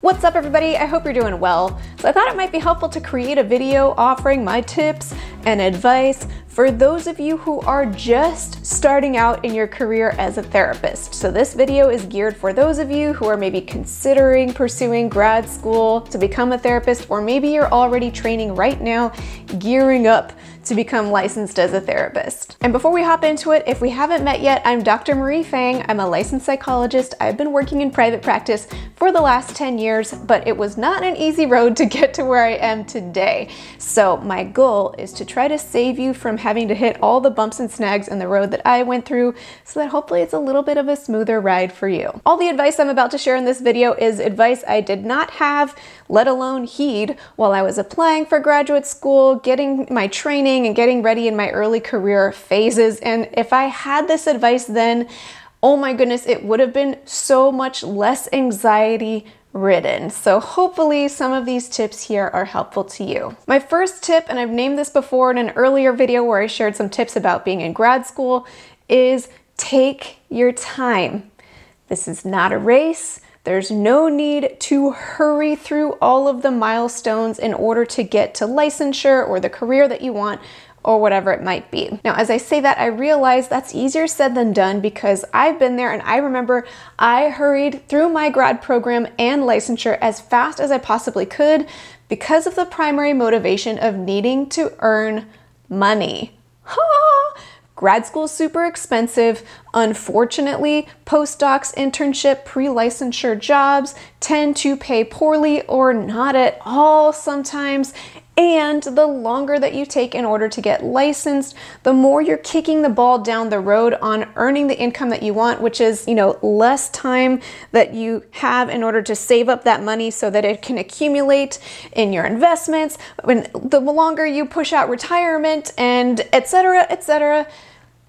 What's up everybody? I hope you're doing well. So I thought it might be helpful to create a video offering my tips and advice for those of you who are just starting out in your career as a therapist. So this video is geared for those of you who are maybe considering pursuing grad school to become a therapist, or maybe you're already training right now, gearing up to become licensed as a therapist. And before we hop into it, if we haven't met yet, I'm Dr. Marie Fang. I'm a licensed psychologist. I've been working in private practice for the last 10 years, but it was not an easy road to get to where I am today. So my goal is to try to save you from having to hit all the bumps and snags in the road that I went through, so that hopefully it's a little bit of a smoother ride for you. All the advice I'm about to share in this video is advice I did not have, let alone heed, while I was applying for graduate school, getting my training, and getting ready in my early career phases. And if I had this advice then, oh my goodness, it would have been so much less anxiety ridden. So hopefully some of these tips here are helpful to you. My first tip, and I've named this before in an earlier video where I shared some tips about being in grad school, is take your time. This is not a race. There's no need to hurry through all of the milestones in order to get to licensure or the career that you want, or whatever it might be. Now, as I say that, I realize that's easier said than done, because I've been there and I remember I hurried through my grad program and licensure as fast as I possibly could because of the primary motivation of needing to earn money. Grad school is super expensive. Unfortunately, postdocs, internship, pre-licensure jobs tend to pay poorly or not at all sometimes. And the longer that you take in order to get licensed, the more you're kicking the ball down the road on earning the income that you want, which is, less time that you have in order to save up that money so that it can accumulate in your investments. When the longer you push out retirement and et cetera,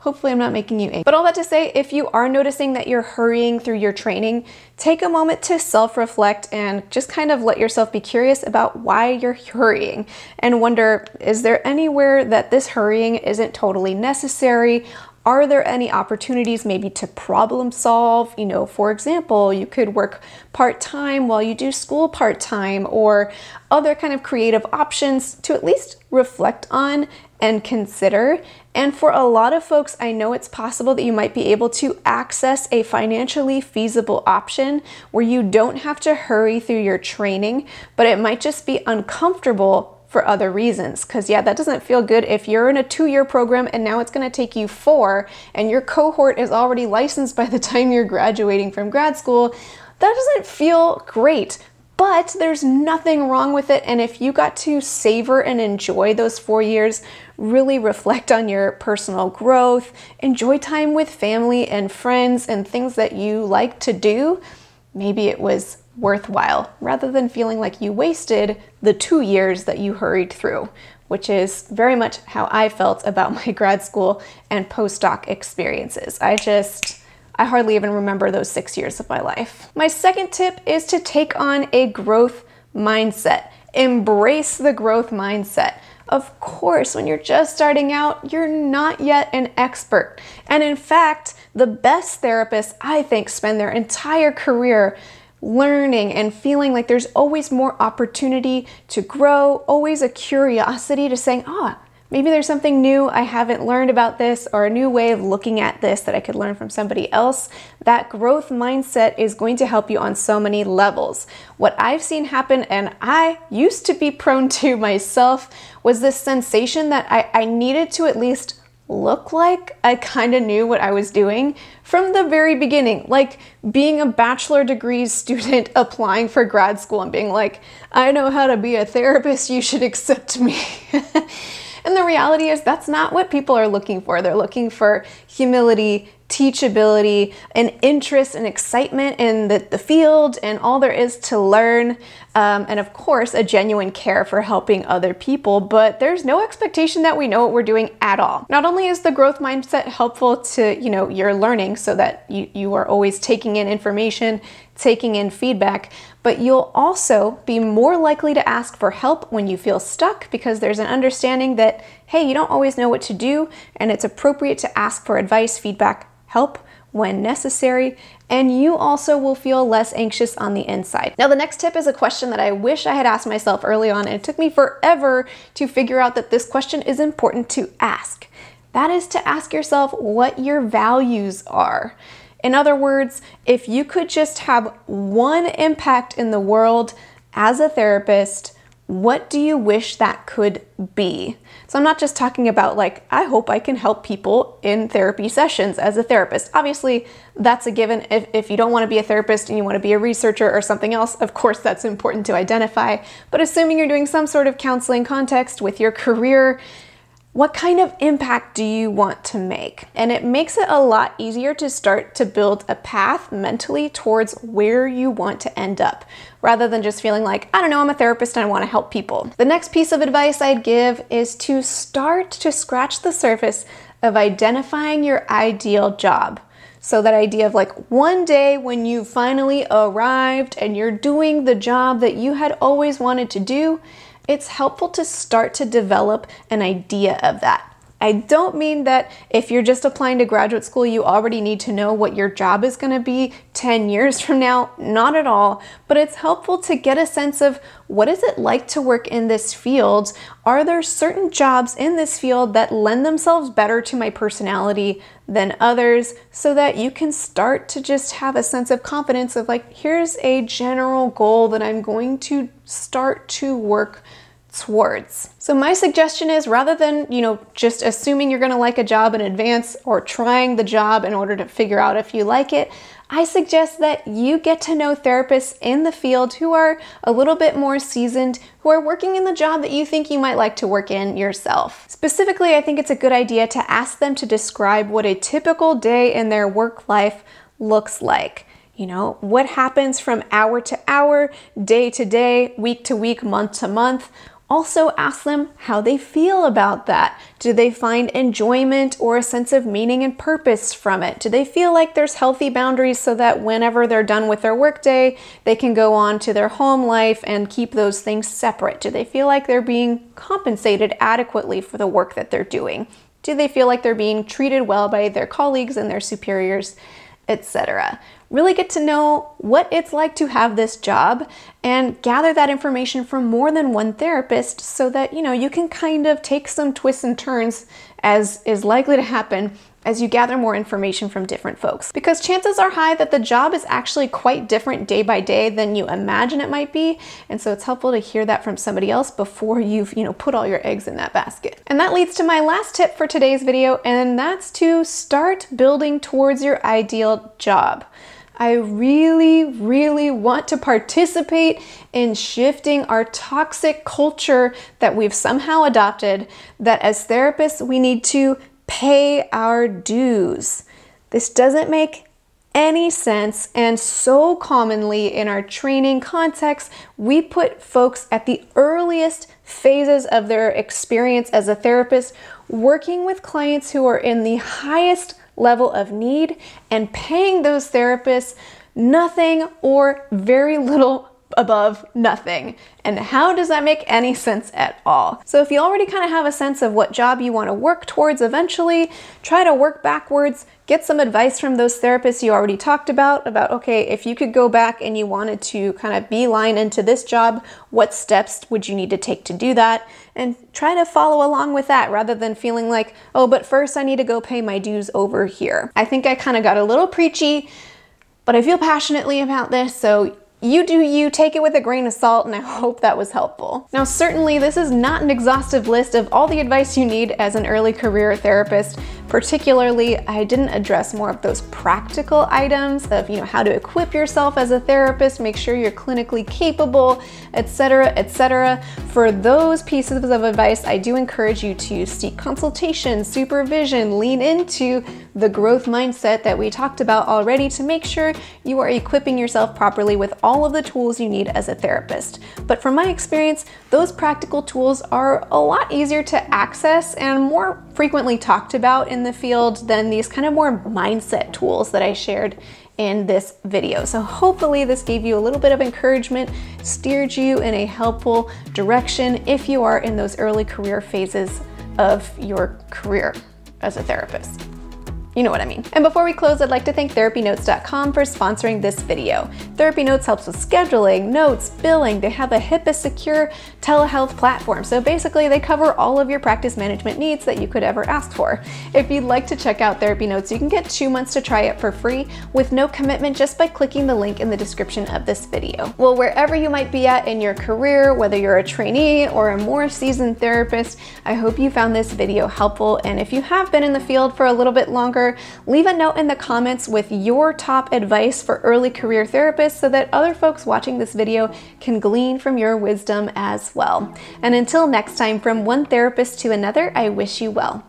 hopefully I'm not making you angry. But all that to say, if you are noticing that you're hurrying through your training, take a moment to self-reflect and just kind of let yourself be curious about why you're hurrying and wonder, is there anywhere that this hurrying isn't totally necessary? Are there any opportunities maybe to problem solve? For example, you could work part-time while you do school part-time, or other kind of creative options to at least reflect on and consider. And for a lot of folks, I know it's possible that you might be able to access a financially feasible option where you don't have to hurry through your training, but it might just be uncomfortable for other reasons. Because that doesn't feel good if you're in a 2-year program and now it's going to take you 4 and your cohort is already licensed by the time you're graduating from grad school. That doesn't feel great. But there's nothing wrong with it, and if you got to savor and enjoy those 4 years, really reflect on your personal growth, enjoy time with family and friends and things that you like to do, maybe it was worthwhile, rather than feeling like you wasted the 2 years that you hurried through, which is very much how I felt about my grad school and postdoc experiences. I hardly even remember those 6 years of my life. My second tip is to take on a growth mindset. Embrace the growth mindset. Of course, when you're just starting out, you're not yet an expert. And in fact, the best therapists, I think, spend their entire career learning and feeling like there's always more opportunity to grow, always a curiosity to saying, maybe there's something new I haven't learned about this, or a new way of looking at this that I could learn from somebody else. That growth mindset is going to help you on so many levels. What I've seen happen, and I used to be prone to myself, was this sensation that I needed to at least look like I kind of knew what I was doing from the very beginning. Like being a bachelor degree student applying for grad school and being like, I know how to be a therapist, you should accept me. And the reality is that's not what people are looking for. They're looking for humility, teachability, and interest and excitement in the field and all there is to learn. And of course, a genuine care for helping other people, but there's no expectation that we know what we're doing at all. Not only is the growth mindset helpful to, your learning so that you are always taking in information, taking in feedback, but you'll also be more likely to ask for help when you feel stuck, because there's an understanding that, hey, you don't always know what to do, and it's appropriate to ask for advice, feedback, help when necessary, and you also will feel less anxious on the inside. Now, the next tip is a question that I wish I had asked myself early on, and it took me forever to figure out that this question is important to ask. That is to ask yourself what your values are. In other words, if you could just have one impact in the world as a therapist, what do you wish that could be? So I'm not just talking about like, I hope I can help people in therapy sessions as a therapist. Obviously, that's a given. If you don't want to be a therapist and you want to be a researcher or something else, of course, that's important to identify. But assuming you're doing some sort of counseling context with your career, what kind of impact do you want to make? And it makes it a lot easier to start to build a path mentally towards where you want to end up, rather than just feeling like, I don't know, I'm a therapist and I want to help people. The next piece of advice I'd give is to start to scratch the surface of identifying your ideal job. So that idea of like one day when you finally arrived and you're doing the job that you had always wanted to do, it's helpful to start to develop an idea of that. I don't mean that if you're just applying to graduate school, you already need to know what your job is going to be 10 years from now. Not at all, but it's helpful to get a sense of what is it like to work in this field? Are there certain jobs in this field that lend themselves better to my personality than others, so that you can start to just have a sense of confidence of like, here's a general goal that I'm going to start to work towards. So my suggestion is, rather than, just assuming you're going to like a job in advance or trying the job in order to figure out if you like it, I suggest that you get to know therapists in the field who are a little bit more seasoned, who are working in the job that you think you might like to work in yourself. Specifically, I think it's a good idea to ask them to describe what a typical day in their work life looks like. What happens from hour to hour, day to day, week to week, month to month. Also ask them how they feel about that. Do they find enjoyment or a sense of meaning and purpose from it? Do they feel like there's healthy boundaries so that whenever they're done with their workday, they can go on to their home life and keep those things separate? Do they feel like they're being compensated adequately for the work that they're doing? Do they feel like they're being treated well by their colleagues and their superiors, etc.? Really get to know what it's like to have this job and gather that information from more than one therapist, so that you can kind of take some twists and turns, as is likely to happen as you gather more information from different folks. Because chances are high that the job is actually quite different day by day than you imagine it might be. And so it's helpful to hear that from somebody else before you've put all your eggs in that basket. And that leads to my last tip for today's video, and that's to start building towards your ideal job. I really, really want to participate in shifting our toxic culture that we've somehow adopted, that as therapists, we need to pay our dues. This doesn't make any sense, and so commonly in our training context, we put folks at the earliest phases of their experience as a therapist, working with clients who are in the highest level of need, and paying those therapists nothing or very little above nothing. And how does that make any sense at all? So if you already kind of have a sense of what job you want to work towards eventually, try to work backwards, get some advice from those therapists you already talked about, okay, if you could go back and you wanted to kind of beeline into this job, what steps would you need to take to do that? And try to follow along with that, rather than feeling like, oh, but first I need to go pay my dues over here. I think I kind of got a little preachy, but I feel passionately about this, so you do you, take it with a grain of salt, and I hope that was helpful. Now, certainly this is not an exhaustive list of all the advice you need as an early career therapist. Particularly, I didn't address more of those practical items of, how to equip yourself as a therapist, make sure you're clinically capable, etc., etc. For those pieces of advice, I do encourage you to seek consultation, supervision, lean into the growth mindset that we talked about already to make sure you are equipping yourself properly with all of the tools you need as a therapist. But from my experience, those practical tools are a lot easier to access and more frequently talked about in the field than these kind of more mindset tools that I shared in this video. So hopefully this gave you a little bit of encouragement, steered you in a helpful direction if you are in those early career phases of your career as a therapist. You know what I mean. And before we close, I'd like to thank TherapyNotes.com for sponsoring this video. TherapyNotes helps with scheduling, notes, billing. They have a HIPAA-secure telehealth platform. So basically, they cover all of your practice management needs that you could ever ask for. If you'd like to check out TherapyNotes, you can get 2 months to try it for free with no commitment just by clicking the link in the description of this video. Well, wherever you might be at in your career, whether you're a trainee or a more seasoned therapist, I hope you found this video helpful. And if you have been in the field for a little bit longer, leave a note in the comments with your top advice for early career therapists so that other folks watching this video can glean from your wisdom as well. And until next time, from one therapist to another, I wish you well.